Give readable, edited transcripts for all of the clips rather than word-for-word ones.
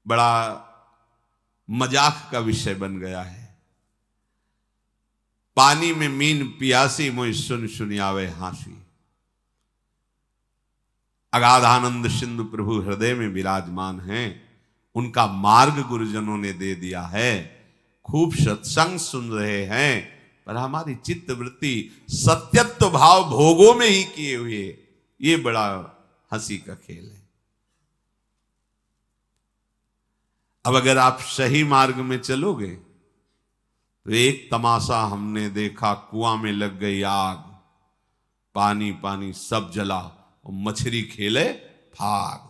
बड़ा मजाक का विषय बन गया है। पानी में मीन पियासी मोहि सुन सुनियावे हासी। अगाध आनंद सिंधु प्रभु हृदय में विराजमान हैं, उनका मार्ग गुरुजनों ने दे दिया है। खूब सत्संग सुन रहे हैं, पर हमारी चित्त वृत्ति सत्यत्व भाव भोगों में ही किए हुए, ये बड़ा हंसी का खेल है। अब अगर आप सही मार्ग में चलोगे तो एक तमाशा हमने देखा, कुआं में लग गई आग, पानी पानी सब जला और मछली खेले भाग।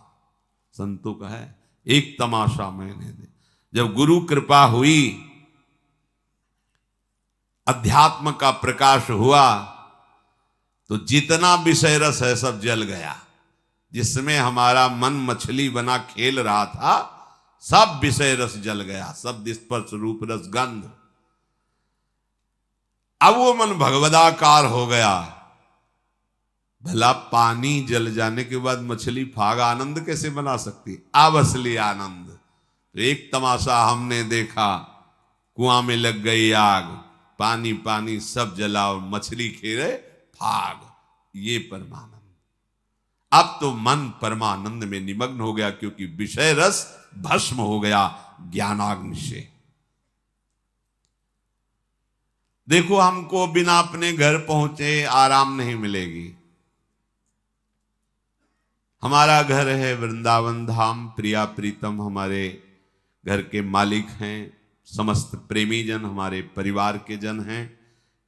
संतों का है एक तमाशा मैंने दे। जब गुरु कृपा हुई, अध्यात्म का प्रकाश हुआ, तो जितना विषय रस है सब जल गया। जिसमें हमारा मन मछली बना खेल रहा था, सब विषय रस जल गया। शब्द स्पर्श रूप रस गंध। अब वो मन भगवदाकार हो गया। भला पानी जल जाने के बाद मछली फाग आनंद कैसे बना सकती? अब असली आनंद। तो एक तमाशा हमने देखा, कुआं में लग गई आग, पानी पानी सब जला और मछली खेले फाग। ये परमानंद। अब तो मन परमानंद में निमग्न हो गया, क्योंकि विषय रस भस्म हो गया ज्ञानाग्नि से। देखो, हमको बिना अपने घर पहुंचे आराम नहीं मिलेगी। हमारा घर है वृंदावन धाम, प्रिया प्रीतम हमारे घर के मालिक हैं, समस्त प्रेमी जन हमारे परिवार के जन हैं।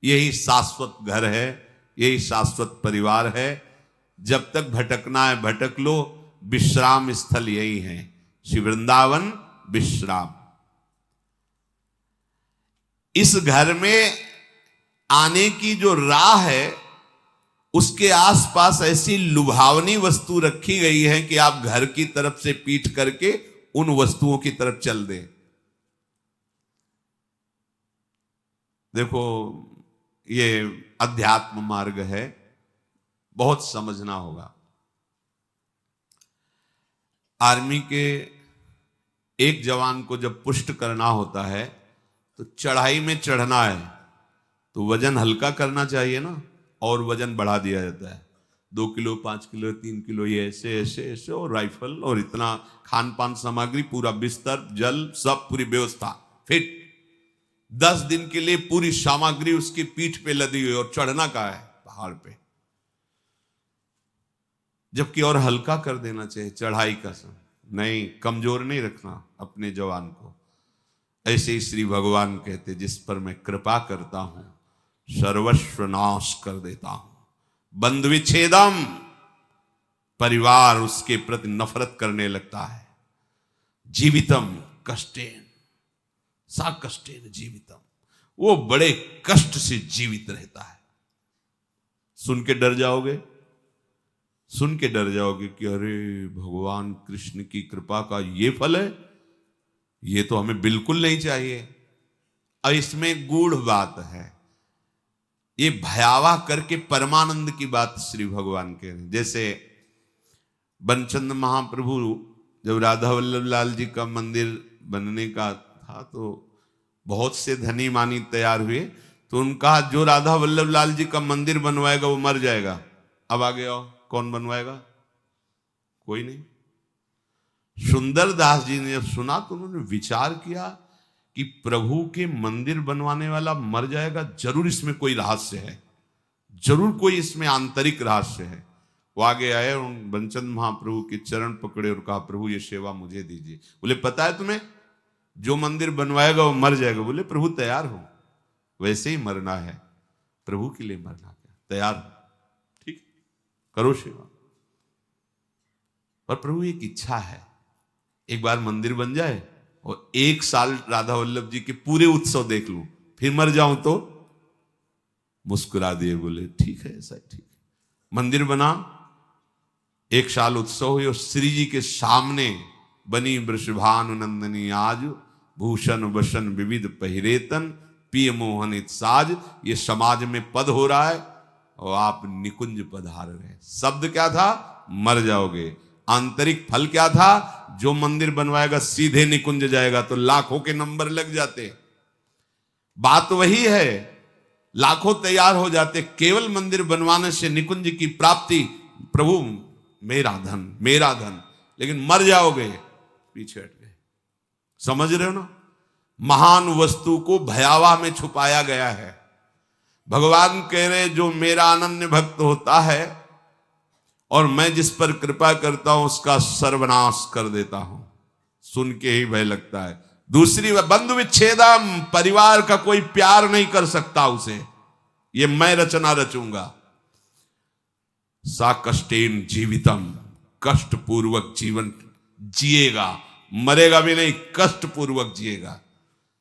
यही शाश्वत घर है, यही शाश्वत परिवार है। जब तक भटकना है भटक लो, विश्राम स्थल यही है, श्री वृंदावन विश्राम। इस घर में आने की जो राह है, उसके आसपास ऐसी लुभावनी वस्तु रखी गई है कि आप घर की तरफ से पीठ करके उन वस्तुओं की तरफ चल दें। देखो, ये अध्यात्म मार्ग है, बहुत समझना होगा। आर्मी के एक जवान को जब पुष्ट करना होता है, तो चढ़ाई में चढ़ना है तो वजन हल्का करना चाहिए ना, और वजन बढ़ा दिया जाता है। 2 किलो 5 किलो 3 किलो, ये ऐसे ऐसे ऐसे, और राइफल और इतना खान पान सामग्री, पूरा बिस्तर, जल, सब पूरी व्यवस्था फिट। 10 दिन के लिए पूरी सामग्री उसकी पीठ पे लदी हुई, और चढ़ना का है पहाड़ पे। जबकि और हल्का कर देना चाहिए चढ़ाई का समय। नहीं, कमजोर नहीं रखना अपने जवान को। ऐसे ही श्री भगवान कहते, जिस पर मैं कृपा करता हूं सर्वस्व नाश कर देता हूं। बंधु विच्छेदम, परिवार उसके प्रति नफरत करने लगता है। जीवितम कष्टेन सा कष्टेन जीवितम, वो बड़े कष्ट से जीवित रहता है। सुन के डर जाओगे, सुन के डर जाओगे कि अरे भगवान कृष्ण की कृपा का ये फल है, ये तो हमें बिल्कुल नहीं चाहिए। और इसमें गूढ़ बात है, ये भयावह करके परमानंद की बात श्री भगवान कह रहे हैं। जैसे बनचंद महाप्रभु जब राधा वल्लभ लाल जी का मंदिर बनने का था, तो बहुत से धनी मानी तैयार हुए, तो उनका जो राधा वल्लभ लाल जी का मंदिर बनवाएगा वो मर जाएगा। अब आगे आओ, कौन बनवाएगा? कोई नहीं। सुंदर दास जी ने जब सुना तो उन्होंने विचार किया कि प्रभु के मंदिर बनवाने वाला मर जाएगा, जरूर इसमें कोई रहस्य है, जरूर कोई इसमें आंतरिक रहस्य है। वो आगे आए और बनचंद महाप्रभु के चरण पकड़े और कहा, प्रभु ये सेवा मुझे दीजिए। बोले, पता है तुम्हें, जो मंदिर बनवाएगा वो मर जाएगा। बोले, प्रभु तैयार हो, वैसे ही मरना है, प्रभु के लिए मरना क्या, तैयार हो, ठीक, करो सेवा। पर प्रभु एक इच्छा है, एक बार मंदिर बन जाए और 1 साल राधा वल्लभ जी के पूरे उत्सव देख लूं, फिर मर जाऊं तो। मुस्कुरा दिए, बोले ठीक है, ऐसा ठीक है। मंदिर बना, 1 साल उत्सव हुई, और श्री जी के सामने बनी वृषभानु नंदनी आज, भूषण वसन विविध पहिरेतन, पिय मोहनित साज। ये समाज में पद हो रहा है और आप निकुंज पधार रहे। शब्द क्या था? मर जाओगे। आंतरिक फल क्या था? जो मंदिर बनवाएगा सीधे निकुंज जाएगा, तो लाखों के नंबर लग जाते। बात वही है, लाखों तैयार हो जाते, केवल मंदिर बनवाने से निकुंज की प्राप्ति। प्रभु मेरा धन मेरा धन, लेकिन मर जाओगे, पीछे हट गए। समझ रहे हो ना, महान वस्तु को भयावह में छुपाया गया है। भगवान कह रहे जो मेरा अनन्य भक्त होता है और मैं जिस पर कृपा करता हूं उसका सर्वनाश कर देता हूं। सुन के ही भय लगता है। दूसरी बंधु विच्छेदम, परिवार का कोई प्यार नहीं कर सकता उसे, ये मैं रचना रचूंगा। सा कष्टेन जीवितम, कष्ट पूर्वक जीवन जिएगा, मरेगा भी नहीं, कष्ट पूर्वक जिएगा।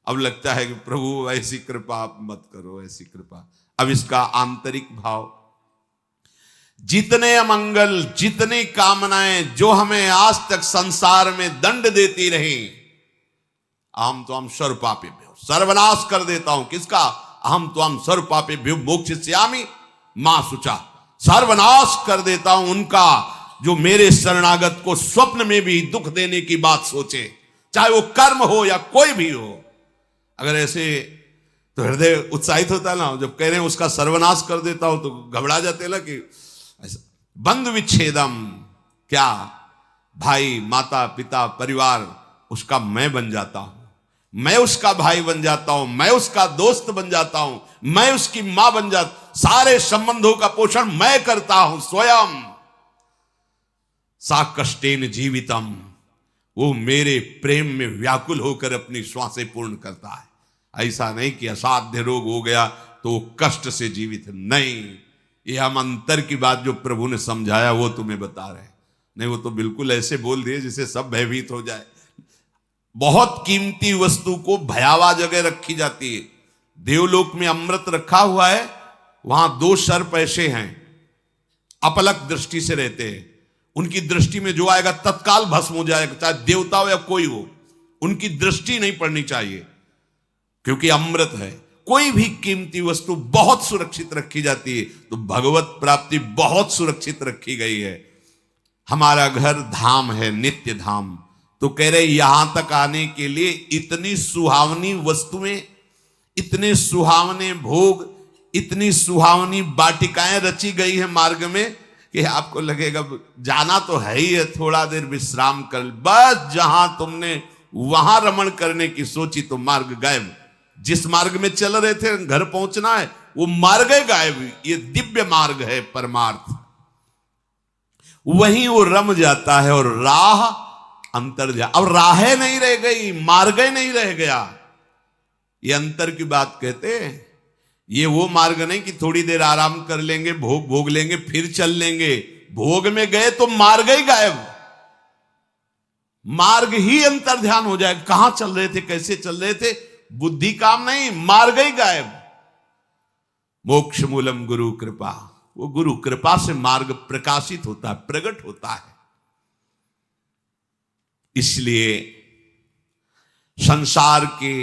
अब लगता है कि प्रभु ऐसी कृपा आप मत करो, ऐसी कृपा। अब इसका आंतरिक भाव, जितने अमंगल, जितनी कामनाएं जो हमें आज तक संसार में दंड देती रही, अहम तो हम सर्वपापेभ्यो, सर्वनाश कर देता हूं। किसका? अहम तो हम सर्वपापेभ्यो मोक्षयिष्यामि मां शुचा, सर्वनाश कर देता हूं उनका जो मेरे शरणागत को स्वप्न में भी दुख देने की बात सोचे, चाहे वो कर्म हो या कोई भी हो। अगर ऐसे तो हृदय उत्साहित होता है ना, जब कह रहे हैं उसका सर्वनाश कर देता हूं तो घबरा जाते ना कि ऐसा। बंधु विच्छेदम, क्या? भाई माता पिता परिवार, उसका मैं बन जाता हूं, मैं उसका भाई बन जाता हूं, मैं उसका दोस्त बन जाता हूं, मैं उसकी मां बन जाता, सारे संबंधों का पोषण मैं करता हूं स्वयं। सा कष्टेन जीवितम, वो मेरे प्रेम में व्याकुल होकर अपनी श्वासें पूर्ण करता है। ऐसा नहीं कि असाध्य रोग हो गया तो कष्ट से जीवित, नहीं। ये हम अंतर की बात जो प्रभु ने समझाया वो तुम्हें बता रहे हैं। नहीं, वो तो बिल्कुल ऐसे बोल दिए जिससे सब भयभीत हो जाए। बहुत कीमती वस्तु को भयावह जगह रखी जाती है। देवलोक में अमृत रखा हुआ है, वहां 2 सर्प ऐसे हैं, अपलक दृष्टि से रहते हैं। उनकी दृष्टि में जो आएगा तत्काल भस्म हो जाएगा, चाहे देवता हो या कोई हो, उनकी दृष्टि नहीं पड़नी चाहिए, क्योंकि अमृत है। कोई भी कीमती वस्तु बहुत सुरक्षित रखी जाती है, तो भगवत प्राप्ति बहुत सुरक्षित रखी गई है। हमारा घर धाम है, नित्य धाम। तो कह रहे यहां तक आने के लिए इतनी सुहावनी वस्तुएं, इतने सुहावने भोग, इतनी सुहावनी वाटिकाएं रची गई है मार्ग में कि आपको लगेगा जाना तो है ही है, थोड़ा देर विश्राम कर, बस जहां तुमने वहां रमण करने की सोची तो मार्ग गायब। जिस मार्ग में चल रहे थे घर पहुंचना है, वो मार्ग गायब। ये दिव्य मार्ग है परमार्थ, वहीं वो रम जाता है और राह अंतर जा। अब राहें नहीं रह गई, मार्ग नहीं रह गया। ये अंतर की बात कहते हैं। ये वो मार्ग नहीं कि थोड़ी देर आराम कर लेंगे, भोग भोग लेंगे, फिर चल लेंगे। भोग में गए तो मार्ग ही गायब, मार्ग ही अंतर ध्यान हो जाएगा। कहां चल रहे थे, कैसे चल रहे थे, बुद्धि काम नहीं, मार्ग ही गायब। मोक्ष मूलम गुरु कृपा, वो गुरु कृपा से मार्ग प्रकाशित होता है, प्रकट होता है। इसलिए संसार के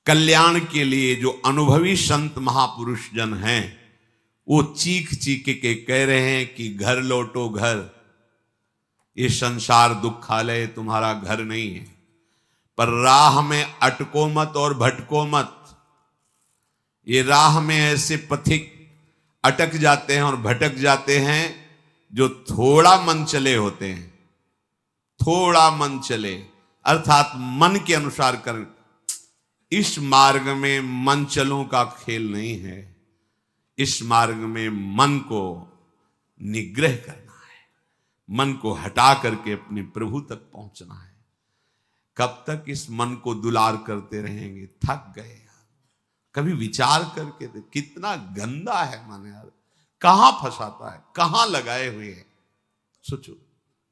कल्याण के लिए जो अनुभवी संत महापुरुष जन हैं, वो चीख चीख के कह रहे हैं कि घर लौटो घर। ये संसार दुखालय तुम्हारा घर नहीं है, पर राह में अटको मत और भटको मत। ये राह में ऐसे पथिक अटक जाते हैं और भटक जाते हैं जो थोड़ा मन चले होते हैं। थोड़ा मन चले अर्थात मन के अनुसार कर। इस मार्ग में मन चलों का खेल नहीं है। इस मार्ग में मन को निग्रह करना है, मन को हटा करके अपने प्रभु तक पहुंचना है। कब तक इस मन को दुलार करते रहेंगे? थक गए। कभी विचार करके तो कितना गंदा है मन यार, कहां फंसाता है, कहां लगाए हुए हैं। सोचो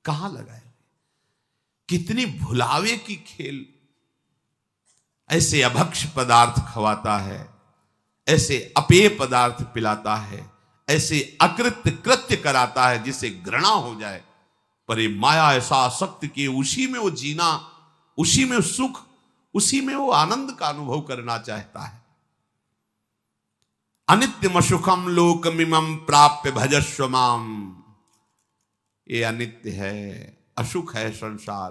कहां लगाए हुए, कितनी भुलावे की खेल। ऐसे अभक्ष पदार्थ खवाता है, ऐसे अपेय पदार्थ पिलाता है, ऐसे अकृत्य कृत्य कराता है जिसे घृणा हो जाए। पर ये माया ऐसा आसक्त कि उसी में वो जीना, उसी में सुख, उसी में वो आनंद का अनुभव करना चाहता है। अनित्यम सुखम लोकमिमं प्राप्य भजस्व माम। ये अनित्य है, अशुख है संसार।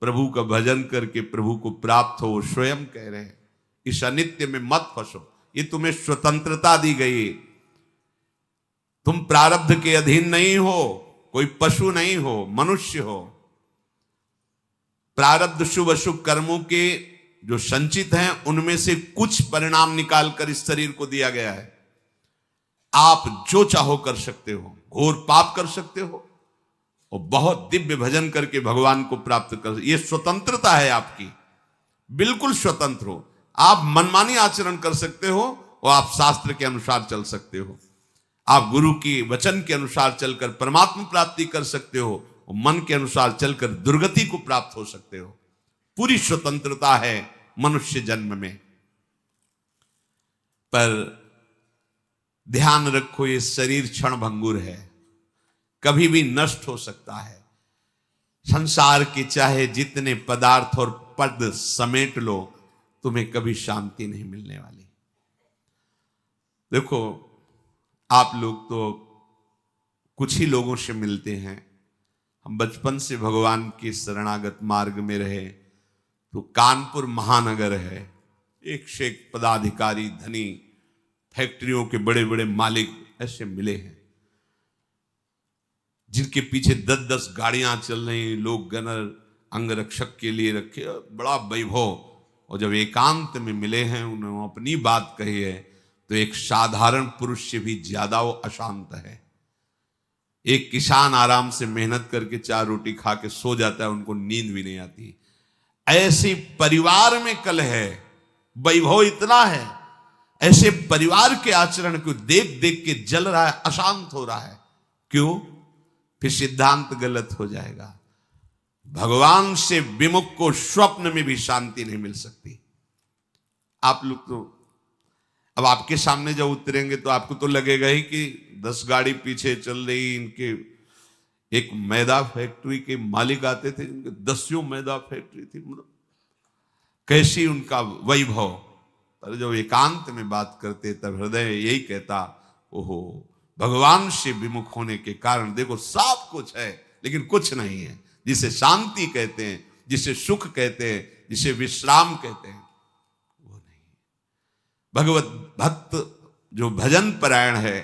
प्रभु का भजन करके प्रभु को प्राप्त हो, स्वयं कह रहे हैं इस अनित्य में मत फंसो। ये तुम्हें स्वतंत्रता दी गई, तुम प्रारब्ध के अधीन नहीं हो, कोई पशु नहीं हो, मनुष्य हो। प्रारब्ध शुभ अशुभ कर्मों के जो संचित हैं उनमें से कुछ परिणाम निकालकर इस शरीर को दिया गया है। आप जो चाहो कर सकते हो, घोर पाप कर सकते हो और बहुत दिव्य भजन करके भगवान को प्राप्त कर, यह स्वतंत्रता है आपकी, बिल्कुल स्वतंत्र हो। आप मनमानी आचरण कर सकते हो और आप शास्त्र के अनुसार चल सकते हो। आप गुरु की वचन के अनुसार चलकर परमात्मा प्राप्ति कर सकते हो और मन के अनुसार चलकर दुर्गति को प्राप्त हो सकते हो। पूरी स्वतंत्रता है मनुष्य जन्म में। पर ध्यान रखो, ये शरीर क्षण भंगुर है, कभी भी नष्ट हो सकता है। संसार के चाहे जितने पदार्थ और पद समेट लो, तुम्हें कभी शांति नहीं मिलने वाली। देखो, आप लोग तो कुछ ही लोगों से मिलते हैं। हम बचपन से भगवान के शरणागत मार्ग में रहे, तो कानपुर महानगर है, एक से एक पदाधिकारी, धनी, फैक्ट्रियों के बड़े बड़े मालिक ऐसे मिले हैं, जिनके पीछे 10-10 गाड़ियां चल रही, लोग गनर अंगरक्षक के लिए रखे, बड़ा वैभव। और जब एकांत में मिले हैं, उन्होंने अपनी बात कही है, तो एक साधारण पुरुष से भी ज्यादा वो अशांत है। एक किसान आराम से मेहनत करके 4 रोटी खा के सो जाता है, उनको नींद भी नहीं आती। ऐसे परिवार में कलह है, वैभव इतना है, ऐसे परिवार के आचरण को देख देख के जल रहा है, अशांत हो रहा है। क्यों? फिर सिद्धांत गलत हो जाएगा। भगवान से विमुख को स्वप्न में भी शांति नहीं मिल सकती। आप लोग तो अब आपके सामने जब उतरेंगे तो आपको तो लगेगा ही कि 10 गाड़ी पीछे चल रही। इनके एक मैदा फैक्ट्री के मालिक आते थे, इनके 10 मैदा फैक्ट्री थी, मतलब कैसी उनका वैभव। पर जब एकांत में बात करते तब हृदय यही कहता, ओहो, भगवान से विमुख होने के कारण देखो सब कुछ है लेकिन कुछ नहीं है। जिसे शांति कहते हैं, जिसे सुख कहते हैं, जिसे विश्राम कहते हैं, वो नहीं। भगवत भक्त जो भजन परायण है,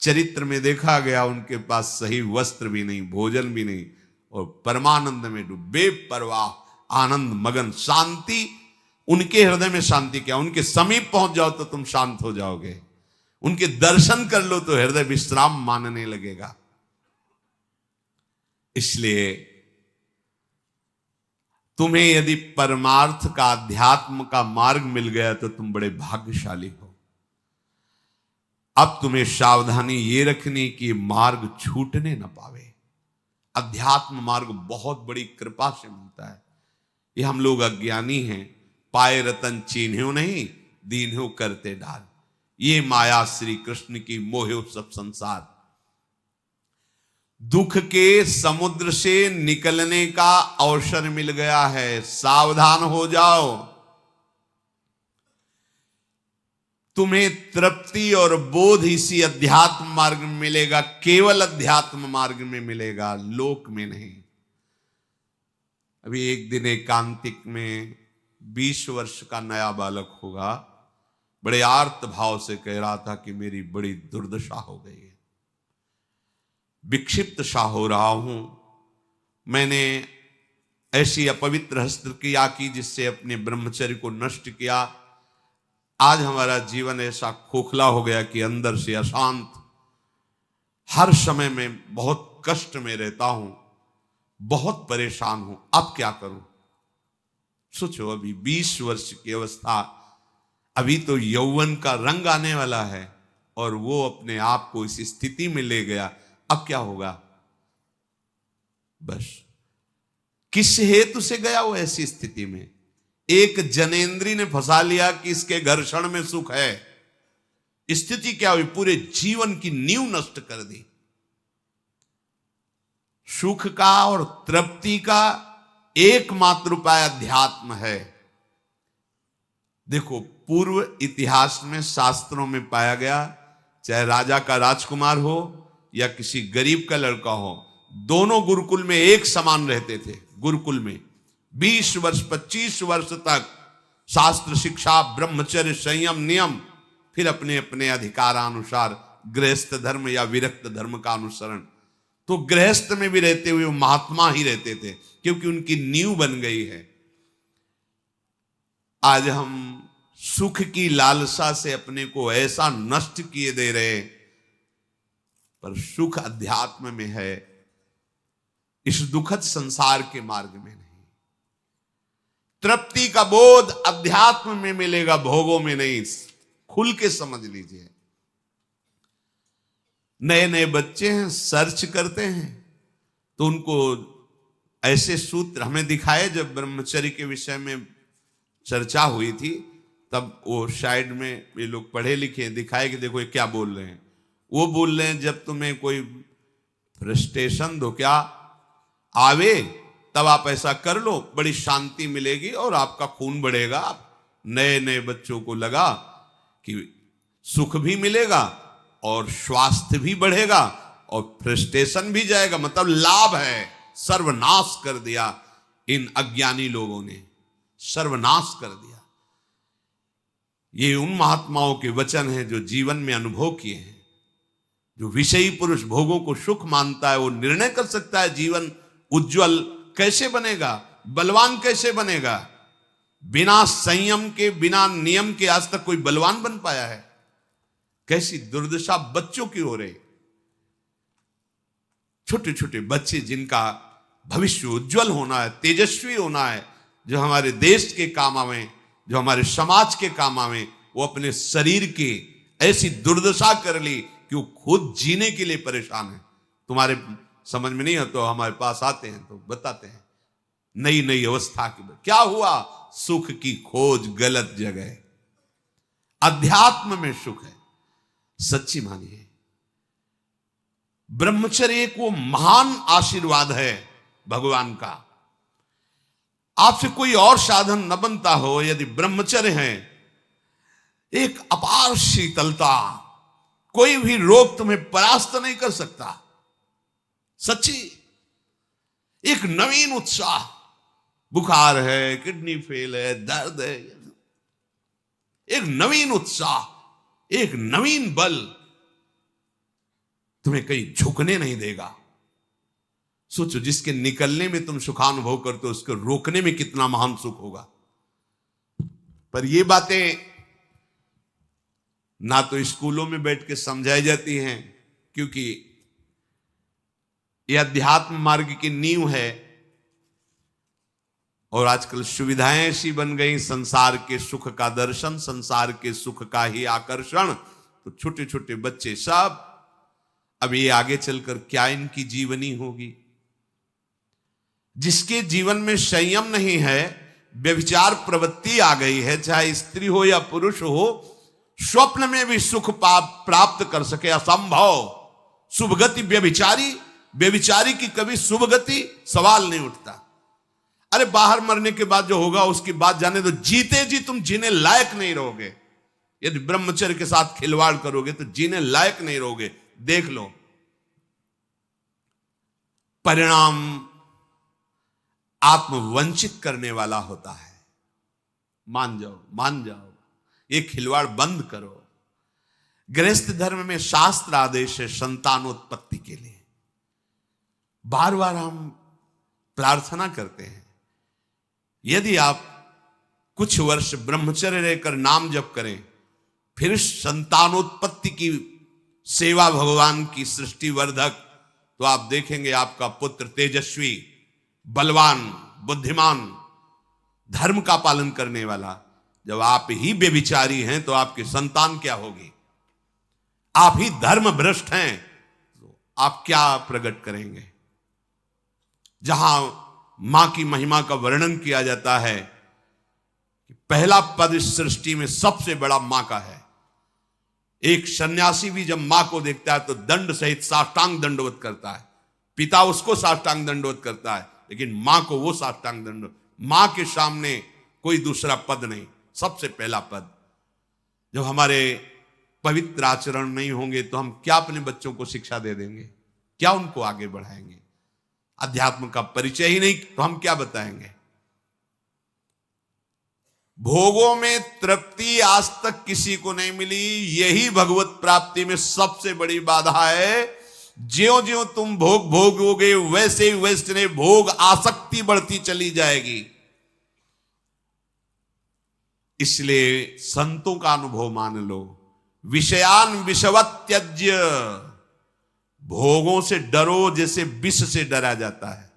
चरित्र में देखा गया उनके पास सही वस्त्र भी नहीं, भोजन भी नहीं, और परमानंद में डूबे, परवाह, आनंद मगन, शांति। उनके हृदय में शांति क्या, उनके समीप पहुंच जाओ तो तुम शांत हो जाओगे। उनके दर्शन कर लो तो हृदय विश्राम मानने लगेगा। इसलिए तुम्हें यदि परमार्थ का, अध्यात्म का मार्ग मिल गया तो तुम बड़े भाग्यशाली हो। अब तुम्हें सावधानी ये रखनी कि मार्ग छूटने न पावे। अध्यात्म मार्ग बहुत बड़ी कृपा से मिलता है। ये हम लोग अज्ञानी हैं, पाए रतन चीन्ह्यो नहीं, दीन्ह्यो करते डाल। ये माया श्री कृष्ण की मोहे सब संसार। दुख के समुद्र से निकलने का अवसर मिल गया है, सावधान हो जाओ। तुम्हें तृप्ति और बोध इसी अध्यात्म मार्ग में मिलेगा, केवल अध्यात्म मार्ग में मिलेगा, लोक में नहीं। अभी एक दिन एकांतिक में 20 वर्ष का नया बालक होगा, बड़े आर्त भाव से कह रहा था कि मेरी बड़ी दुर्दशा हो गई है, विक्षिप्त सा हो रहा हूं। मैंने ऐसी अपवित्र हस्तक्रिया की जिससे अपने ब्रह्मचर्य को नष्ट किया। आज हमारा जीवन ऐसा खोखला हो गया कि अंदर से अशांत, हर समय में बहुत कष्ट में रहता हूं, बहुत परेशान हूं, अब क्या करूं। सोचो, अभी 20 वर्ष की अवस्था, अभी तो यौवन का रंग आने वाला है और वो अपने आप को इस स्थिति में ले गया। अब क्या होगा? बस किस हेतु से गया वो ऐसी स्थिति में? एक जनेंद्री ने फंसा लिया कि इसके घर्षण में सुख है। स्थिति क्या हुई? पूरे जीवन की नींव नष्ट कर दी। सुख का और तृप्ति का एकमात्र उपाय अध्यात्म है। देखो, पूर्व इतिहास में, शास्त्रों में पाया गया, चाहे राजा का राजकुमार हो या किसी गरीब का लड़का हो, दोनों गुरुकुल में एक समान रहते थे। गुरुकुल में 20 वर्ष 25 वर्ष तक शास्त्र शिक्षा, ब्रह्मचर्य, संयम, नियम, फिर अपने अपने अधिकारानुसार गृहस्थ धर्म या विरक्त धर्म का अनुसरण। तो गृहस्थ में भी रहते हुए वो महात्मा ही रहते थे, क्योंकि उनकी नींव बन गई है। आज हम सुख की लालसा से अपने को ऐसा नष्ट किए दे रहे, पर सुख अध्यात्म में है, इस दुखद संसार के मार्ग में नहीं। तृप्ति का बोध अध्यात्म में मिलेगा, भोगों में नहीं। खुल के समझ लीजिए। नए नए बच्चे हैं, सर्च करते हैं, तो उनको ऐसे सूत्र हमें दिखाए। जब ब्रह्मचर्य के विषय में चर्चा हुई थी, तब वो साइड में ये लोग पढ़े लिखे दिखाए कि देखो ये क्या बोल रहे हैं। वो बोल रहे हैं जब तुम्हें कोई फ्रस्ट्रेशन दो क्या आवे, तब आप ऐसा कर लो, बड़ी शांति मिलेगी और आपका खून बढ़ेगा। नए नए बच्चों को लगा कि सुख भी मिलेगा और स्वास्थ्य भी बढ़ेगा और फ्रस्ट्रेशन भी जाएगा, मतलब लाभ है। सर्वनाश कर दिया इन अज्ञानी लोगों ने, सर्वनाश कर दिया। ये उन महात्माओं के वचन हैं जो जीवन में अनुभव किए हैं। जो विषयी पुरुष भोगों को सुख मानता है, वो निर्णय कर सकता है जीवन उज्जवल कैसे बनेगा, बलवान कैसे बनेगा। बिना संयम के, बिना नियम के आज तक कोई बलवान बन पाया है? कैसी दुर्दशा बच्चों की हो रही। छोटे छोटे बच्चे जिनका भविष्य उज्जवल होना है, तेजस्वी होना है, जो हमारे देश के काम आवे, जो हमारे समाज के काम आवे, वो अपने शरीर की ऐसी दुर्दशा कर ली कि वो खुद जीने के लिए परेशान है। तुम्हारे समझ में नहीं है तो हमारे पास आते हैं तो बताते हैं नई नई अवस्था की क्या हुआ। सुख की खोज गलत जगह। अध्यात्म में सुख है, सच्ची मानिए। ब्रह्मचर्य एक वो महान आशीर्वाद है भगवान का। आपसे कोई और साधन न बनता हो, यदि ब्रह्मचर्य है, एक अपार शीतलता, कोई भी रोग तुम्हें परास्त नहीं कर सकता। सच्ची एक नवीन उत्साह, बुखार है, किडनी फेल है, दर्द है, एक नवीन उत्साह, एक नवीन बल तुम्हें कहीं झुकने नहीं देगा। सोचो, जिसके निकलने में तुम सुखानुभव करते हो, उसको रोकने में कितना महान सुख होगा। पर ये बातें ना तो स्कूलों में बैठ के समझाई जाती हैं, क्योंकि यह अध्यात्म मार्ग की नींव है। और आजकल सुविधाएं ऐसी बन गई, संसार के सुख का दर्शन, संसार के सुख का ही आकर्षण। तो छोटे छोटे बच्चे सब, अब ये आगे चलकर क्या इनकी जीवनी होगी। जिसके जीवन में संयम नहीं है, व्यभिचार प्रवृत्ति आ गई है, चाहे स्त्री हो या पुरुष हो, स्वप्न में भी सुख प्राप्त कर सके असंभव। शुभगति व्यभिचारी, व्यभिचारी की कभी शुभगति सवाल नहीं उठता। अरे बाहर मरने के बाद जो होगा उसकी बात जाने दो, जीते जी तुम जीने लायक नहीं रहोगे। यदि ब्रह्मचर्य के साथ खिलवाड़ करोगे तो जीने लायक नहीं रहोगे। देख लो परिणाम आत्मवंचित करने वाला होता है। मान जाओ, मान जाओ, ये खिलवाड़ बंद करो। गृहस्थ धर्म में शास्त्र आदेश है संतानोत्पत्ति के लिए। बार बार हम प्रार्थना करते हैं, यदि आप कुछ वर्ष ब्रह्मचर्य रहकर नाम जप करें, फिर संतानोत्पत्ति की सेवा भगवान की सृष्टि वर्धक, तो आप देखेंगे आपका पुत्र तेजस्वी, बलवान, बुद्धिमान, धर्म का पालन करने वाला। जब आप ही व्यभिचारी हैं तो आपकी संतान क्या होगी? आप ही धर्म भ्रष्ट हैं तो आप क्या प्रकट करेंगे? जहां मां की महिमा का वर्णन किया जाता है कि पहला पद इस सृष्टि में सबसे बड़ा मां का है। एक सन्यासी भी जब मां को देखता है तो दंड सहित साष्टांग दंडवत करता है। पिता उसको साष्टांग दंडवत करता है, लेकिन मां को वो साष्टांग दंडवत। मां के सामने कोई दूसरा पद नहीं, सबसे पहला पद। जब हमारे पवित्र आचरण नहीं होंगे तो हम क्या अपने बच्चों को शिक्षा दे देंगे? क्या उनको आगे बढ़ाएंगे? अध्यात्म का परिचय ही नहीं तो हम क्या बताएंगे। भोगों में तृप्ति आज तक किसी को नहीं मिली, यही भगवत प्राप्ति में सबसे बड़ी बाधा है। ज्यों ज्यों तुम भोग भोगोगे वैसे वैसे भोग आसक्ति बढ़ती चली जाएगी। इसलिए संतों का अनुभव मान लो, विषयान विषवत त्यज्य, भोगों से डरो जैसे विष से डरा जाता है।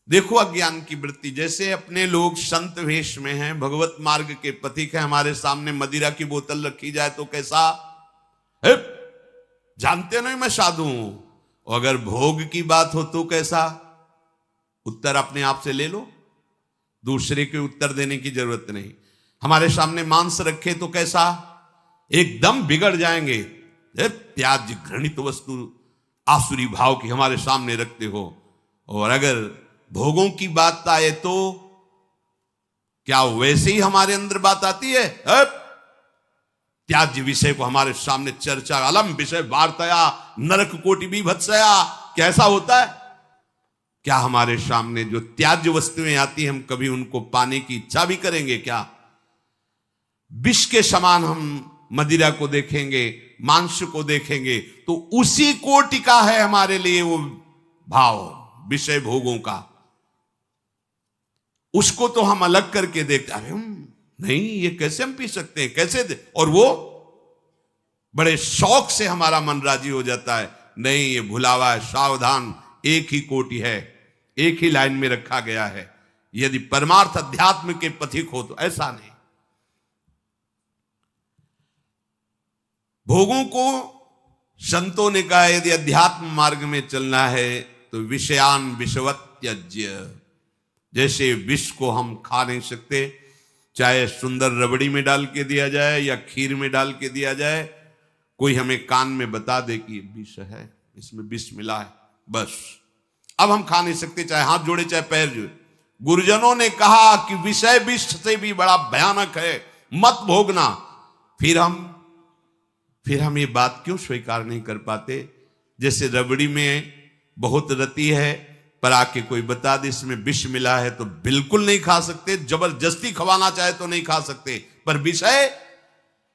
देखो अज्ञान की वृत्ति, जैसे अपने लोग संत वेश में हैं, भगवत मार्ग के पथिक हैं, हमारे सामने मदिरा की बोतल रखी जाए तो कैसा है? जानते नहीं मैं साधु हूं। और अगर भोग की बात हो तो कैसा? उत्तर अपने आप से ले लो, दूसरे के उत्तर देने की जरूरत नहीं। हमारे सामने मांस रखे तो कैसा? एकदम बिगड़ जाएंगे। त्याज्य घृणित वस्तु आसुरी भाव की हमारे सामने रखते हो। और अगर भोगों की बात आए तो क्या वैसे ही हमारे अंदर बात आती है? त्याज्य विषय को हमारे सामने चर्चा, अलम विषय वार्तया नरक कोटि बीभत्सया, कैसा होता है? क्या हमारे सामने जो त्याज्य वस्तुएं आती हैं हम कभी उनको पाने की इच्छा भी करेंगे क्या? विष के समान हम मदिरा को देखेंगे, मांस को देखेंगे तो उसी कोटि का है हमारे लिए वो भाव विषय भोगों का। उसको तो हम अलग करके देखते, अरे नहीं ये कैसे हम पी सकते हैं, कैसे दे? और वो बड़े शौक से हमारा मन राजी हो जाता है। नहीं, ये भुलावा है, सावधान, एक ही कोटि है, एक ही लाइन में रखा गया है। यदि परमार्थ अध्यात्म के पथिक हो तो ऐसा नहीं। भोगों को संतों ने कहा यदि अध्यात्म मार्ग में चलना है तो विषयान विषवत त्यज्य। जैसे विष को हम खा नहीं सकते, चाहे सुंदर रबड़ी में डाल के दिया जाए या खीर में डाल के दिया जाए, कोई हमें कान में बता दे कि विष है, इसमें विष मिला है, बस अब हम खा नहीं सकते, चाहे हाथ जोड़े चाहे पैर जोड़े। गुरुजनों ने कहा कि विषय विष से भी बड़ा भयानक है, मत भोगना। फिर हम ये बात क्यों स्वीकार नहीं कर पाते? जैसे रबड़ी में बहुत रति है, पर आके कोई बता दे इसमें विष मिला है तो बिल्कुल नहीं खा सकते, जबरदस्ती खवाना चाहे तो नहीं खा सकते। पर विषय,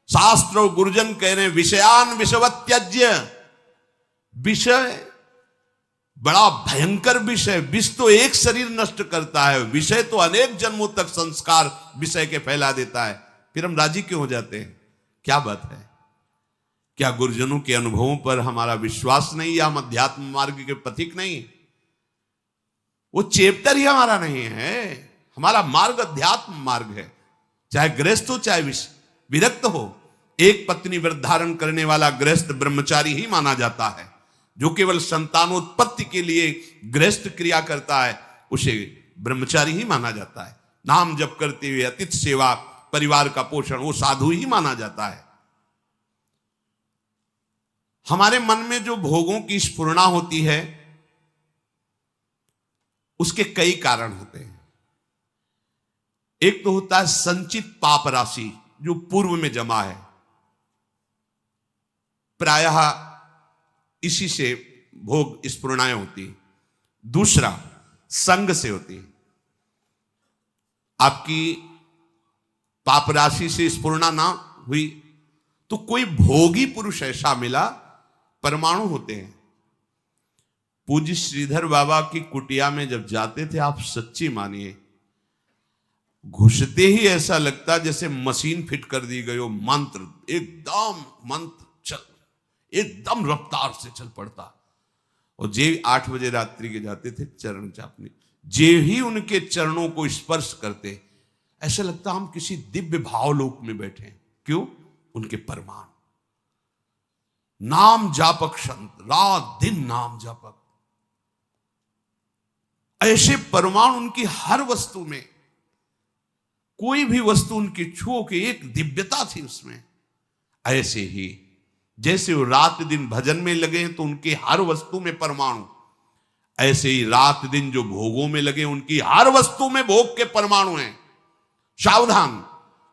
शास्त्र और गुरुजन कह रहे हैं विषयान विषवत त्यज्य। विषय बड़ा भयंकर विषय। विष तो एक शरीर नष्ट करता है, विषय तो अनेक जन्मों तक संस्कार विषय के फैला देता है। फिर हम राजी क्यों हो जाते हैं? क्या बात है? क्या गुरुजनों के अनुभवों पर हमारा विश्वास नहीं, या हम अध्यात्म मार्ग के पथिक नहीं? वो चैप्टर ही हमारा नहीं है। हमारा मार्ग अध्यात्म मार्ग है, चाहे गृहस्थ हो चाहे विरक्त हो। एक पत्नी व्रत धारण करने वाला गृहस्थ ब्रह्मचारी ही माना जाता है। जो केवल संतानोत्पत्ति के लिए गृहस्थ क्रिया करता है उसे ब्रह्मचारी ही माना जाता है। नाम जप करते हुए अतिथि सेवा, परिवार का पोषण, वो साधु ही माना जाता है। हमारे मन में जो भोगों की स्फुरणा होती है उसके कई कारण होते हैं। एक तो होता है संचित पाप राशि जो पूर्व में जमा है, प्रायः इसी से भोग स्फुरणाएं होती। दूसरा संग से होती। आपकी पाप राशि से स्फुरणा ना हुई तो कोई भोगी पुरुष ऐसा मिला, परमाणु होते हैं। पूज्य श्रीधर बाबा की कुटिया में जब जाते थे, आप सच्ची मानिए, घुसते ही ऐसा लगता जैसे मशीन फिट कर दी गई हो। मंत्र चल एकदम रफ्तार से चल पड़ता। और जे 8 बजे रात्रि के जाते थे चरण चापने, जे ही उनके चरणों को स्पर्श करते ऐसा लगता हम किसी दिव्य भावलोक में बैठे हैं। क्यों? उनके परमाणु, नाम जापक संत, रात दिन नाम जापक। ऐसे परमाणु उनकी हर वस्तु में, कोई भी वस्तु उनकी छुओ के एक दिव्यता थी उसमें। ऐसे ही जैसे वो रात दिन भजन में लगे तो उनके हर वस्तु में परमाणु, ऐसे ही रात दिन जो भोगों में लगे उनकी हर वस्तु में भोग के परमाणु हैं। सावधान,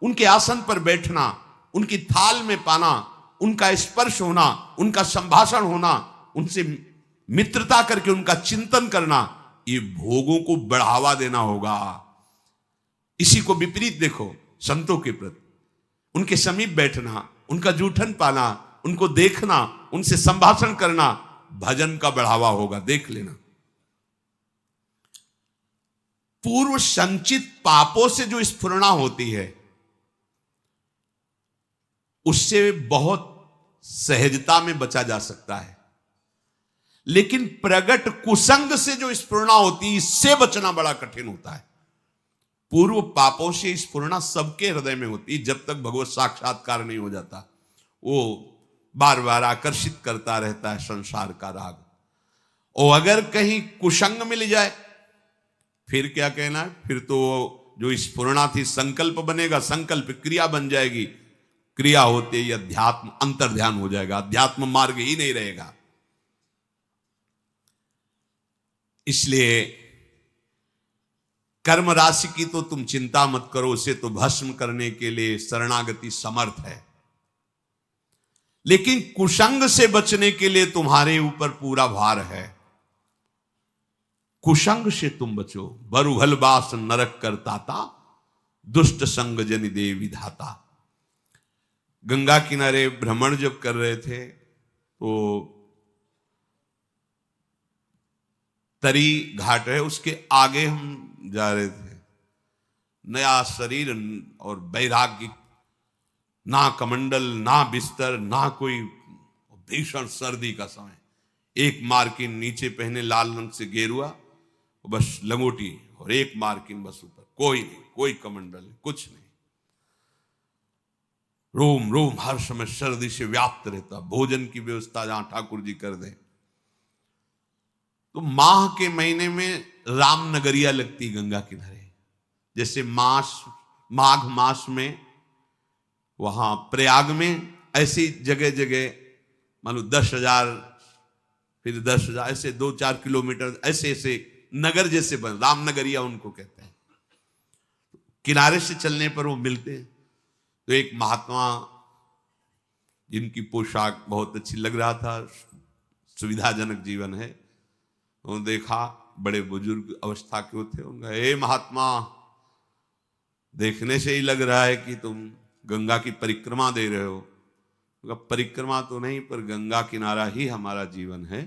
उनके आसन पर बैठना, उनकी थाल में पाना, उनका स्पर्श होना, उनका संभाषण होना, उनसे मित्रता करके उनका चिंतन करना, ये भोगों को बढ़ावा देना होगा। इसी को विपरीत देखो संतों के प्रति, उनके समीप बैठना, उनका जूठन पाना, उनको देखना, उनसे संभाषण करना भजन का बढ़ावा होगा। देख लेना, पूर्व संचित पापों से जो स्फुरणा होती है उससे बहुत सहजता में बचा जा सकता है, लेकिन प्रगट कुसंग से जो स्फुरणा होती है इससे बचना बड़ा कठिन होता है। पूर्व पापों से स्फुरणा सबके हृदय में होती है जब तक भगवत साक्षात्कार नहीं हो जाता। वो बार बार आकर्षित करता रहता है संसार का राग। और अगर कहीं कुसंग मिल जाए फिर क्या कहना है, फिर तो जो स्फुरणा थी संकल्प बनेगा, संकल्प क्रिया बन जाएगी, क्रिया होते ही अध्यात्म अंतर्ध्यान हो जाएगा, अध्यात्म मार्ग ही नहीं रहेगा। इसलिए कर्म राशि की तो तुम चिंता मत करो, उसे तो भस्म करने के लिए शरणागति समर्थ है, लेकिन कुसंग से बचने के लिए तुम्हारे ऊपर पूरा भार है। कुसंग से तुम बचो। बरुहल बास नरक करताता, दुष्ट संग जनि दे विधाता। गंगा किनारे भ्रमण जब कर रहे थे तो तरी घाट है, उसके आगे हम जा रहे थे। नया शरीर और वैराग्य, ना कमंडल, ना बिस्तर, ना कोई, भीषण सर्दी का समय। एक मार्किन नीचे पहने लाल रंग से गेरुआ, बस लंगोटी, और एक मार्किन बस ऊपर, कोई नहीं, कोई कमंडल नहीं, कुछ नहीं। रोम रोम हर समय सर्दी से व्याप्त रहता। भोजन की व्यवस्था जहां ठाकुर जी कर दें। तो माह के महीने में रामनगरिया लगती गंगा किनारे, जैसे माघ मास में वहां प्रयाग में, ऐसी जगह जगह मान लो 10,000, फिर 10,000, ऐसे 2-4 किलोमीटर ऐसे ऐसे नगर जैसे बन, रामनगरिया उनको कहते हैं। किनारे से चलने पर वो मिलते हैं। तो एक महात्मा जिनकी पोशाक बहुत अच्छी लग रहा था, सुविधाजनक जीवन है, तो देखा बड़े बुजुर्ग अवस्था के थे। उनका, हे महात्मा, देखने से ही लग रहा है कि तुम गंगा की परिक्रमा दे रहे हो। उनका, परिक्रमा तो नहीं, पर गंगा किनारा ही हमारा जीवन है।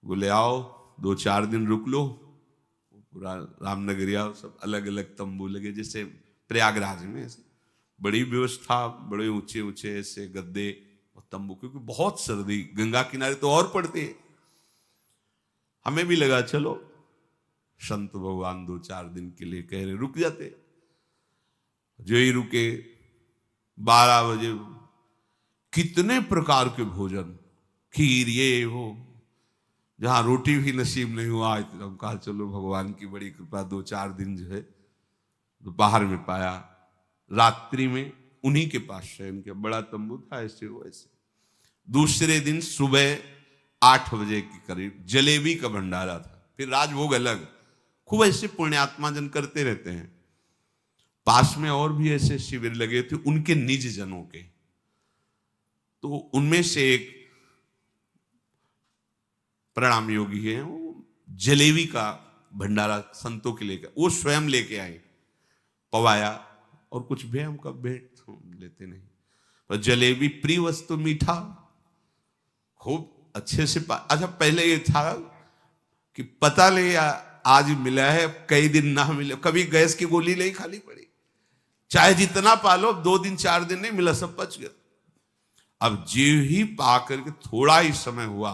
बोले आओ 2-4 दिन रुक लो। पूरा रामनगरिया सब अलग अलग तंबू लगे, जैसे प्रयागराज में ऐसे बड़ी व्यवस्था, बड़े ऊंचे ऊंचे ऐसे गद्दे और तंबू, क्योंकि बहुत सर्दी गंगा किनारे तो और पड़ती है। हमें भी लगा चलो संत भगवान 2-4 दिन के लिए कह रहे, रुक जाते। जो ही रुके 12 बजे कितने प्रकार के भोजन, खीर, ये वो, जहां रोटी भी नसीब नहीं हुआ। हम कहा चलो भगवान की बड़ी कृपा, 2-4 दिन जो है दोपहर में पाया। रात्रि में उन्हीं के पास शयन किया, बड़ा तंबू था ऐसे वैसे। दूसरे दिन सुबह 8 बजे के करीब जलेबी का भंडारा था, फिर राजभोग अलग। खूब ऐसे पुण्यात्मा जन करते रहते हैं। पास में और भी ऐसे शिविर लगे थे उनके निज जनों के। तो उनमें से एक प्रणाम योगी है, वो जलेबी का भंडारा संतों के लेकर, वो स्वयं लेके आए, पवाया, और कुछ भी हमका भेंट लेते नहीं, पर जलेबी प्रिय वस्तु, मीठा खूब अच्छे से अच्छा, पहले ये था कि पता ले आज मिला है, कई दिन ना मिले, कभी गैस की गोली नहीं खाली पड़ी, चाहे जितना पालो, 2 दिन 4 दिन नहीं मिला, सब पच गया। अब जीव ही पा करके थोड़ा ही समय हुआ,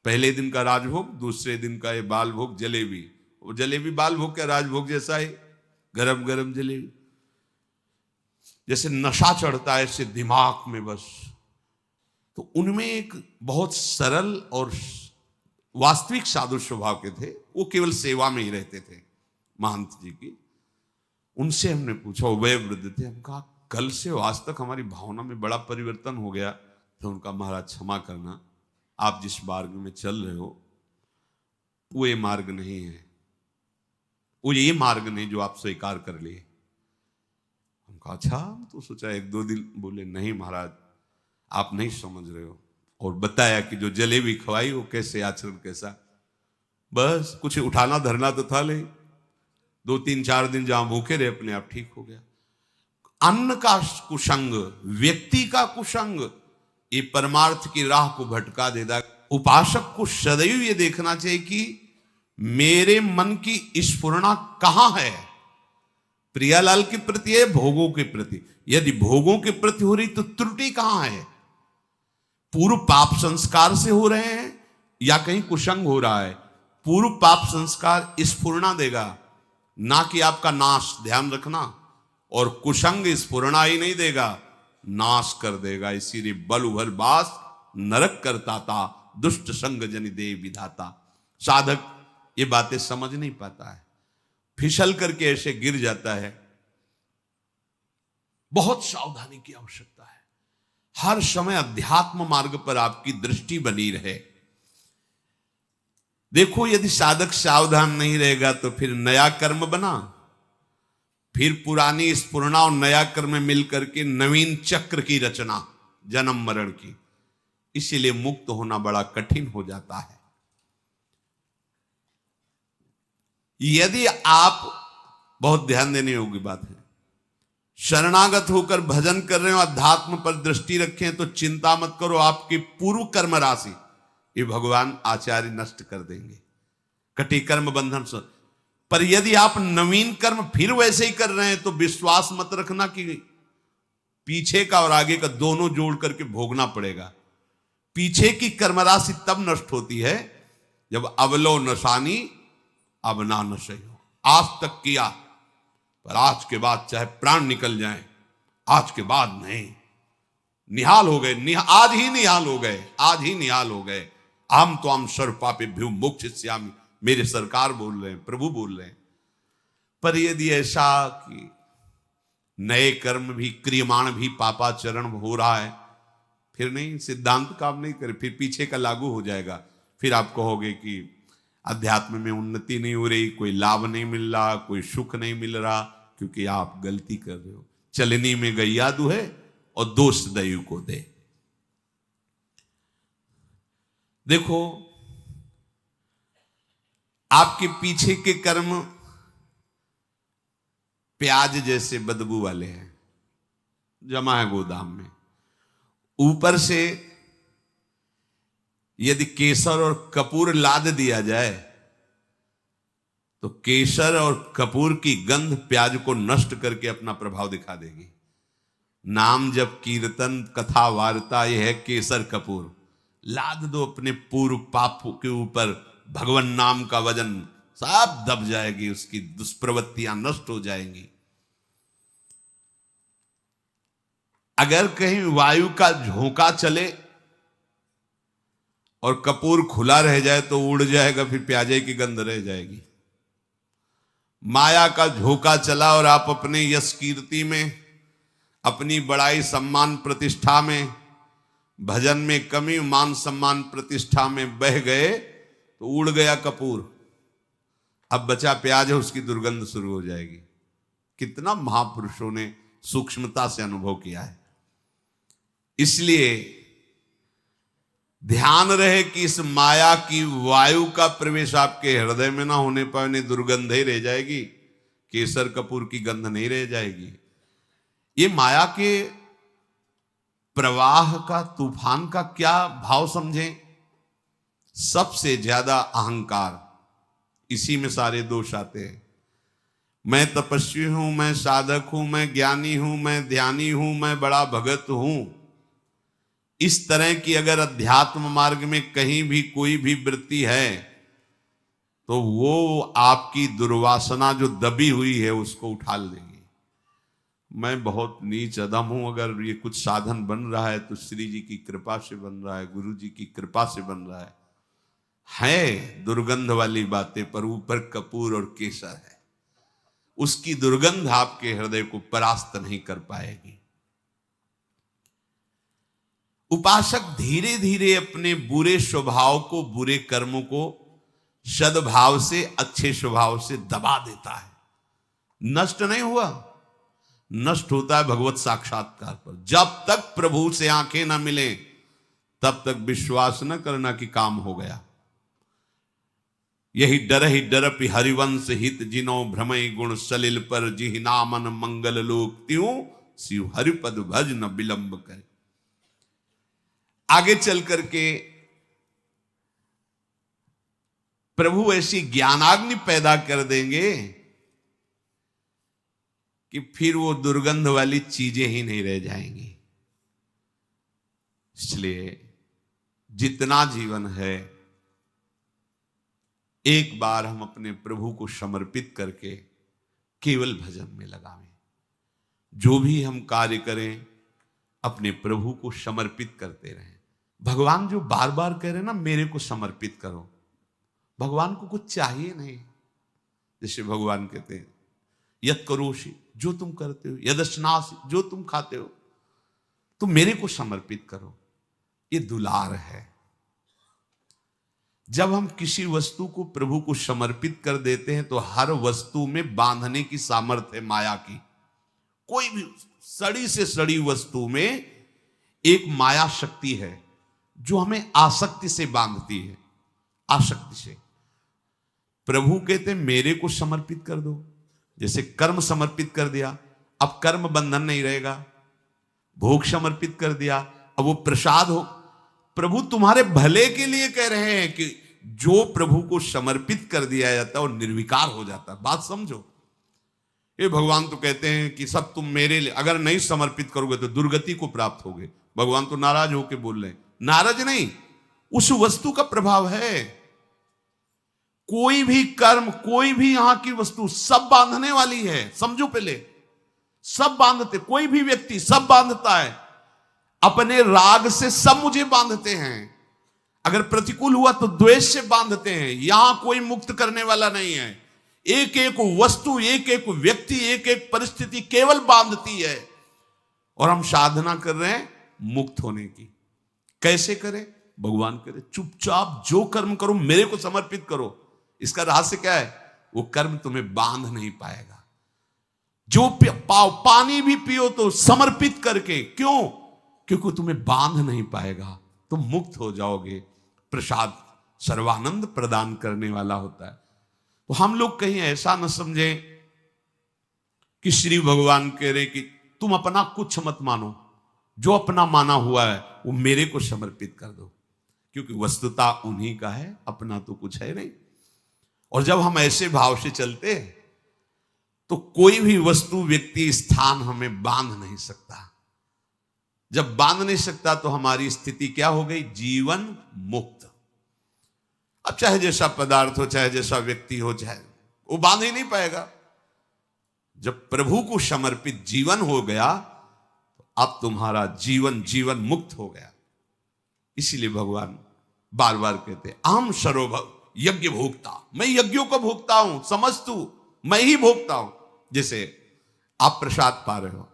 पहले दिन का राजभोग, दूसरे दिन का ये बाल भोग जलेबी। वो जलेबी बाल भोग का राजभोग जैसा ही, गरम गरम जलेबी, जैसे नशा चढ़ता है ऐसे दिमाग में बस। तो उनमें एक बहुत सरल और वास्तविक साधु स्वभाव के थे, वो केवल सेवा में ही रहते थे महंत जी की। उनसे हमने पूछा, वह वृद्ध थे, हम कहा कल से आज तक हमारी भावना में बड़ा परिवर्तन हो गया। तो उनका, महाराज क्षमा करना, आप जिस मार्ग में चल रहे हो वो ये मार्ग नहीं है, वो ये मार्ग नहीं जो आप स्वीकार कर लिए। हम कहा अच्छा, तो सोचा 1-2 दिन। बोले नहीं महाराज, आप नहीं समझ रहे हो, और बताया कि जो जलेबी खवाई वो कैसे आचरण कैसा। बस कुछ उठाना धरना तो था नहीं, 2-3-4 दिन जहां भूखे रहे अपने आप ठीक हो गया। अन्न का कुसंग, व्यक्ति का कुसंग, ये परमार्थ की राह को भटका देता। उपासक को सदैव ये देखना चाहिए कि मेरे मन की स्फुरना कहां है, प्रियालाल के प्रति है, भोगों के प्रति। यदि भोगों के प्रति हो रही तो त्रुटि कहां है, पूर्व पाप संस्कार से हो रहे हैं या कहीं कुसंग हो रहा है। पूर्व पाप संस्कार स्फुरना देगा, ना कि आपका नाश, ध्यान रखना। और कुसंग स्फुरना ही नहीं देगा, नाश कर देगा। इसीलिए बल उभर बास नरक करता था, दुष्ट संग जनि दे विधाता। साधक ये बातें समझ नहीं पाता है, फिसल करके ऐसे गिर जाता है। बहुत सावधानी की आवश्यकता है। हर समय अध्यात्म मार्ग पर आपकी दृष्टि बनी रहे। देखो, यदि साधक सावधान नहीं रहेगा तो फिर नया कर्म बना, फिर पुरानी स्फुरना और नया कर्म मिलकर के नवीन चक्र की रचना, जन्म मरण की। इसीलिए मुक्त होना बड़ा कठिन हो जाता है। यदि आप, बहुत ध्यान देने योग्य बात है, शरणागत होकर भजन कर रहे हो, अध्यात्म पर दृष्टि रखें तो चिंता मत करो, आपकी पूर्व कर्म राशि ये भगवान आचार्य नष्ट कर देंगे, कटी कर्म बंधन से। पर यदि आप नवीन कर्म फिर वैसे ही कर रहे हैं तो विश्वास मत रखना कि पीछे का और आगे का दोनों जोड़ करके भोगना पड़ेगा। पीछे की कर्म राशि तब नष्ट होती है जब अवलो नशानी अब ना नशे हो। आज तक किया, पर आज के बाद चाहे प्राण निकल जाए, आज के बाद नहीं। निहाल हो गए, आज ही निहाल हो गए, आज ही निहाल हो गए। हम तो हम सर्व पापेभ्यो मोक्षयिष्यामि, मेरे सरकार बोल रहे हैं, प्रभु बोल रहे हैं। पर यदि ऐसा कि नए कर्म भी, क्रियमाण भी पापाचरण हो रहा है, फिर नहीं, सिद्धांत काम नहीं करे, फिर पीछे का लागू हो जाएगा। फिर आप कहोगे कि अध्यात्म में उन्नति नहीं हो रही, कोई लाभ नहीं मिल रहा, कोई सुख नहीं मिल रहा, क्योंकि आप गलती कर रहे हो। चलनी में गैया दुहे और दोष दैव को दे। देखो, आपके पीछे के कर्म प्याज जैसे बदबू वाले हैं, जमा है गोदाम में। ऊपर से यदि केसर और कपूर लाद दिया जाए तो केसर और कपूर की गंध प्याज को नष्ट करके अपना प्रभाव दिखा देगी। नाम जब कीर्तन कथा वार्ता, यह है केसर कपूर। लाद दो अपने पूर्व पाप के ऊपर, भगवान नाम का वजन सब दब जाएगी, उसकी दुष्प्रवृत्तियां नष्ट हो जाएंगी। अगर कहीं वायु का झोंका चले और कपूर खुला रह जाए तो उड़ जाएगा, फिर प्याजे की गंध रह जाएगी। माया का झोंका चला और आप अपने यश कीर्ति में, अपनी बड़ाई सम्मान प्रतिष्ठा में, भजन में कमी, मान सम्मान प्रतिष्ठा में बह गए तो उड़ गया कपूर। अब बचा प्याज है, उसकी दुर्गंध शुरू हो जाएगी। कितना महापुरुषों ने सूक्ष्मता से अनुभव किया है। इसलिए ध्यान रहे कि इस माया की वायु का प्रवेश आपके हृदय में ना होने पाए, नहीं दुर्गंध ही रह जाएगी, केसर कपूर की गंध नहीं रह जाएगी। ये माया के प्रवाह का, तूफान का क्या भाव समझें? सबसे ज्यादा अहंकार, इसी में सारे दोष आते हैं। मैं तपस्वी हूं, मैं साधक हूं, मैं ज्ञानी हूं, मैं ध्यानी हूं, मैं बड़ा भगत हूं। इस तरह की अगर अध्यात्म मार्ग में कहीं भी कोई भी वृत्ति है तो वो आपकी दुर्वासना जो दबी हुई है उसको उठा लेगी। मैं बहुत नीच अधम हूं, अगर ये कुछ साधन बन रहा है तो श्री जी की कृपा से बन रहा है, गुरु जी की कृपा से बन रहा है दुर्गंध वाली बातें, पर ऊपर कपूर और केसर है। उसकी दुर्गंध आपके हृदय को परास्त नहीं कर पाएगी। उपासक धीरे धीरे अपने बुरे स्वभाव को, बुरे कर्मों को सद्भाव से, अच्छे स्वभाव से दबा देता है। नष्ट नहीं हुआ, नष्ट होता है भगवत साक्षात्कार पर। जब तक प्रभु से आंखें ना मिले तब तक विश्वास न करना कि काम हो गया। यही डर हरिवंश हित जिनो भ्रमय गुण सलिल पर जिहि नामन मंगल लोक त्यों शिव हरिपद भज न विलंब करे। आगे चल करके प्रभु ऐसी ज्ञानाग्नि पैदा कर देंगे कि फिर वो दुर्गंध वाली चीजें ही नहीं रह जाएंगी। इसलिए जितना जीवन है एक बार हम अपने प्रभु को समर्पित करके केवल भजन में लगावें। जो भी हम कार्य करें अपने प्रभु को समर्पित करते रहें। भगवान जो बार बार कह रहे हैं ना, मेरे को समर्पित करो, भगवान को कुछ चाहिए नहीं। जैसे भगवान कहते हैं यत् करोषि, जो तुम करते हो, यदश्नासि, जो तुम खाते हो, तुम मेरे को समर्पित करो। ये दुलार है। जब हम किसी वस्तु को प्रभु को समर्पित कर देते हैं तो हर वस्तु में बांधने की सामर्थ्य है माया की। कोई भी सड़ी से सड़ी वस्तु में एक माया शक्ति है जो हमें आसक्ति से बांधती है, आसक्ति से। प्रभु कहते हैं मेरे को समर्पित कर दो। जैसे कर्म समर्पित कर दिया, अब कर्म बंधन नहीं रहेगा। भोग समर्पित कर दिया, अब वो प्रसाद हो। प्रभु तुम्हारे भले के लिए कह रहे हैं कि जो प्रभु को समर्पित कर दिया जाता है वो निर्विकार हो जाता है। बात समझो। ये भगवान तो कहते हैं कि सब तुम मेरे लिए, अगर नहीं समर्पित करोगे तो दुर्गति को प्राप्त होगे। भगवान तो नाराज होके बोल रहे हैं। नाराज नहीं, उस वस्तु का प्रभाव है। कोई भी कर्म, कोई भी यहां की वस्तु सब बांधने वाली है। समझो पहले, सब बांधते, कोई भी व्यक्ति सब बांधता है। अपने राग से सब मुझे बांधते हैं। अगर प्रतिकूल हुआ तो द्वेष से बांधते हैं। यहां कोई मुक्त करने वाला नहीं है। एक एक वस्तु, एक एक व्यक्ति, एक एक परिस्थिति केवल बांधती है। और हम साधना कर रहे हैं मुक्त होने की। कैसे करें? भगवान करे चुपचाप जो कर्म करो मेरे को समर्पित करो। इसका रहस्य क्या है? वो कर्म तुम्हें बांध नहीं पाएगा। जो पानी भी पियो तो समर्पित करके। क्यों? क्योंकि तुम्हें बांध नहीं पाएगा। तुम मुक्त हो जाओगे। प्रसाद सर्वानंद प्रदान करने वाला होता है। तो हम लोग कहीं ऐसा न समझें कि श्री भगवान कह रहे कि तुम अपना कुछ मत मानो, जो अपना माना हुआ है वो मेरे को समर्पित कर दो। क्योंकि वस्तुता उन्हीं का है, अपना तो कुछ है नहीं। और जब हम ऐसे भाव से चलते हैं तो कोई भी वस्तु, व्यक्ति, स्थान हमें बांध नहीं सकता। जब बांध नहीं सकता तो हमारी स्थिति क्या हो गई? जीवन मुक्त। अब चाहे जैसा पदार्थ हो, चाहे जैसा व्यक्ति हो, चाहे वो बांध ही नहीं पाएगा। जब प्रभु को समर्पित जीवन हो गया तो अब तुम्हारा जीवन जीवन मुक्त हो गया। इसीलिए भगवान बार बार कहते हैं अहम सर्वभव यज्ञ भोक्ता। मैं यज्ञों को भोगता हूं, समझ तू, मैं ही भोगता हूं। जैसे आप प्रसाद पा रहे हो,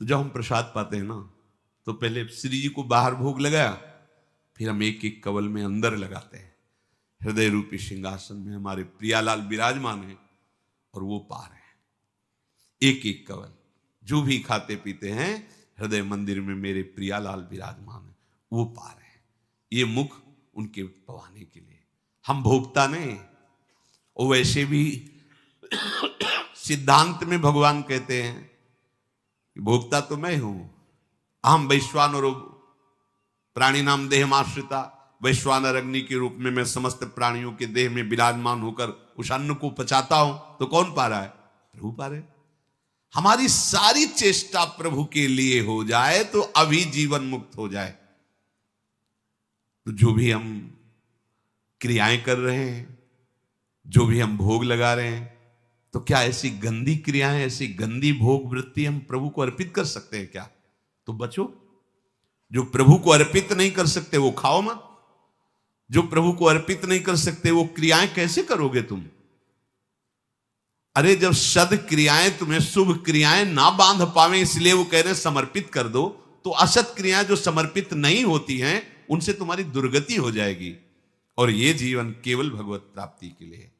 तो जब हम प्रसाद पाते हैं ना तो पहले श्री जी को बाहर भोग लगाया, फिर हम एक एक कवल में अंदर लगाते हैं। हृदय रूपी सिंहासन में हमारे प्रियालाल विराजमान है और वो पा रहे हैं एक एक कवल। जो भी खाते पीते हैं हृदय मंदिर में मेरे प्रियालाल विराजमान है, वो पा रहे हैं। ये मुख उनके पवाने के लिए। हम भोगता नहीं। और वैसे भी सिद्धांत में भगवान कहते हैं कि भोक्ता तो मैं हूं। अहम वैश्वानरो प्राणी नाम देहमाश्रिता। वैश्वानर अग्नि के रूप में मैं समस्त प्राणियों के देह में विराजमान होकर उस अन्न को पचाता हूं। तो कौन पा रहा है? प्रभु पा रहे। हमारी सारी चेष्टा प्रभु के लिए हो जाए तो अभी जीवन मुक्त हो जाए। तो जो भी हम क्रियाएं कर रहे हैं, जो भी हम भोग लगा रहे हैं, तो क्या ऐसी गंदी क्रियाएं, ऐसी गंदी भोग वृत्ति हम प्रभु को अर्पित कर सकते हैं क्या? तो बचो। जो प्रभु को अर्पित नहीं कर सकते वो खाओ मत। जो प्रभु को अर्पित नहीं कर सकते वो क्रियाएं कैसे करोगे तुम? अरे जब सद क्रियाएं तुम्हें शुभ क्रियाएं ना बांध पावे इसलिए वो कह रहे समर्पित कर दो, तो असत क्रियाएं जो समर्पित नहीं होती हैं उनसे तुम्हारी दुर्गति हो जाएगी। और ये जीवन केवल भगवत प्राप्ति के लिए है।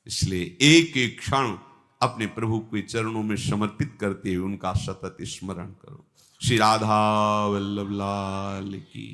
इसलिए एक एक क्षण अपने प्रभु के चरणों में समर्पित करते हुए उनका सतत स्मरण करो। श्री राधा वल्लभ लाल की।